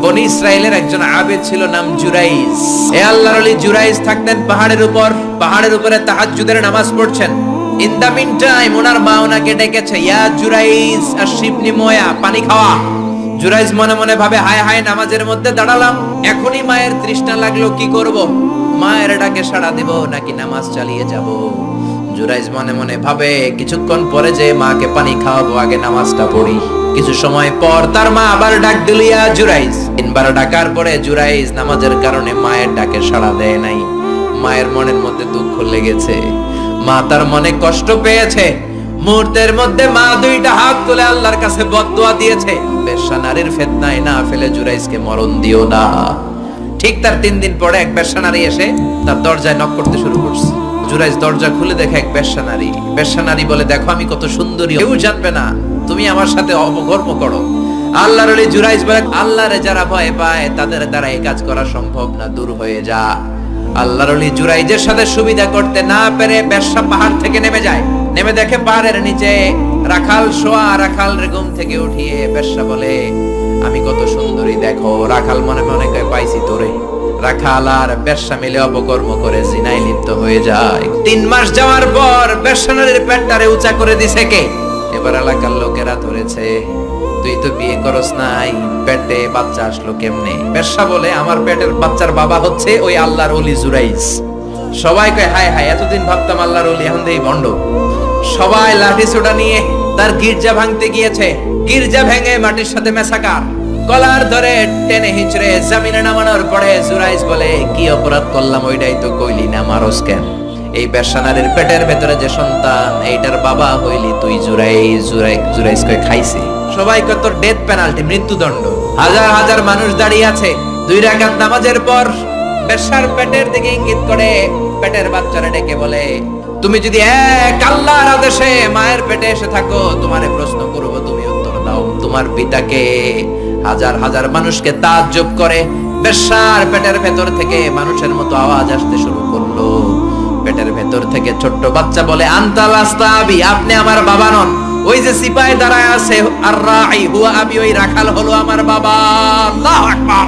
বনি ইসরায়েলের একজন আবেদ ছিল, নাম জুরাইজ। এ আল্লাহর ওলি জুরাইজ থাকতেন পাহাড়ের উপর। পাহাড়ের উপরে তাহাজ্জুদের নামাজ পড়ছেন। ইন দা মিন টাইম ওনার মা ওনাকে ডেকেছে, ইয়া জুরাইজ আশরিবনি ময়া, পানি খাওয়া। জুরাইজ মনে মনে ভাবে, হায় হায়, নামাজের মধ্যে দাঁড়ালাম, এখনই মায়ের তৃষ্ণা লাগলো, কি করব? মায়ের ডাকে সাড়া দেব নাকি নামাজ চালিয়ে যাব? জুরাইজ মনে মনে ভাবে, কিছুক্ষণ পরে যে মাকে পানি খাওয়াবো, আগে নামাজটা পড়ি। কিছু সময় পর তার মা আবার ডাক দিল, ইয়া জুরাইজ। তিনবার ডাকার পরে জুরাইজ নামাজের কারণে মায়ের ডাকে সাড়া দেয় নাই। মায়ের মনের মধ্যে দুঃখ লেগেছে, মা তার মনে কষ্ট পেয়েছে। মুহূর্তের মধ্যে মা দুইটা হাত তুলে আল্লাহর কাছে বদদুয়া দিয়েছে, বেশ্যা নারীর ফিতনায় না ফেলে জুরাইজকে মরণ দিও না। ঠিক তার 3 দিন পরে এক বেশ্যা নারী এসে তার দরজায় নক করতে শুরু করছে। জুরাইজ দরজা খুলে দেখে এক বেশ্যা নারী। বেশ্যা নারী বলে, দেখো আমি কত সুন্দরী, কেউ জানবে না, তুমি আমার সাথে অপকর্ম করো। আল্লাহর ওলি জুরাইজ বলে, আল্লাহরে যারা ভয় পায় তাদের দ্বারা এই কাজ করা সম্ভব না, দূর হয়ে যা। আল্লাহর ওলি জুরাইজের সাথে সুবিধা করতে না পেরে বেশ্যা পাহাড় থেকে নেমে যায়। নেমে দেখে পাহাড়ের নিচে রাখাল শোয়া। রাখাল ঘুম থেকে উঠিয়ে বেশ্যা বলে, আমি কত সুন্দরী দেখো। রাখাল মনে মনে কয়, পাইছি তোরে। রাখাল আর বেশ্যা মিলে অপকর্ম করে জিনায় লিপ্ত হয়ে যায়। 3 মাস যাওয়ার পর বেশ্যা নারীর পেটটারে উঁচা করে দিছে কে? এবার এলাকার লোকেরা ধরেছে, তুই তো বিয়ে করস নাই, পেটে বাচ্চা আসলো কেমনে? বেশ্যা বলে, আমার পেটের বাচ্চার বাবা হচ্ছে ওই আল্লাহর ওলি জুরাইজ। সবাই কয়, হায় হায়, এতদিন ভাবতাম আল্লাহর ওলি, এখন দেই ভণ্ড। সবাই লাঠি সোটা নিয়ে তার গির্জা ভাঙতে গিয়েছে। গির্জা ভেঙে মাটির সাথে মেসাকার। কলার ধরে টেনে হিচড়ে জমিনে নামানোর পরে জুরাইজ বলে, কি অপরাধ করলাম ওইটাই তো কইলি না, মারস কেন? এই বেশ্যা নারীর পেটের ভেতরে যে সন্তান, এইটার বাবা হইলি তুই জুরাইজ। জুরাইজ কয়, খাইছে। সবাই কয়, তোর ডেথ পেনাল্টি, মৃত্যুদণ্ড। হাজার হাজার মানুষ দাঁড়িয়ে আছে। 2 রাকাত নামাজের পর বেশ্যার পেটের দিকে ইঙ্গিত করে পেটের বাচ্চারা ডেকে বলে, তুমি যদি এক আল্লাহর আদেশে মায়ের পেটে এসে থাকো, তোমারে প্রশ্ন করব, তুমি উত্তর দাও। তোমার পিতাকে? হাজার হাজার মানুষকে তাজ্জব করে বেশ্যার পেটের ভেতর থেকে মানুষের মতো আওয়াজ আসতে শুরু করলো। পেটের ভেতর থেকে ছোট্ট বাচ্চা বলে, আনতাল আস্তাবি, আপনি আমার বাবা নন। ওই যে সিপাহি দাঁড়ায় আছে, আর রাই হুয়া আবি, ওই রাখাল হলো আমার বাবা। আল্লাহু আকবার।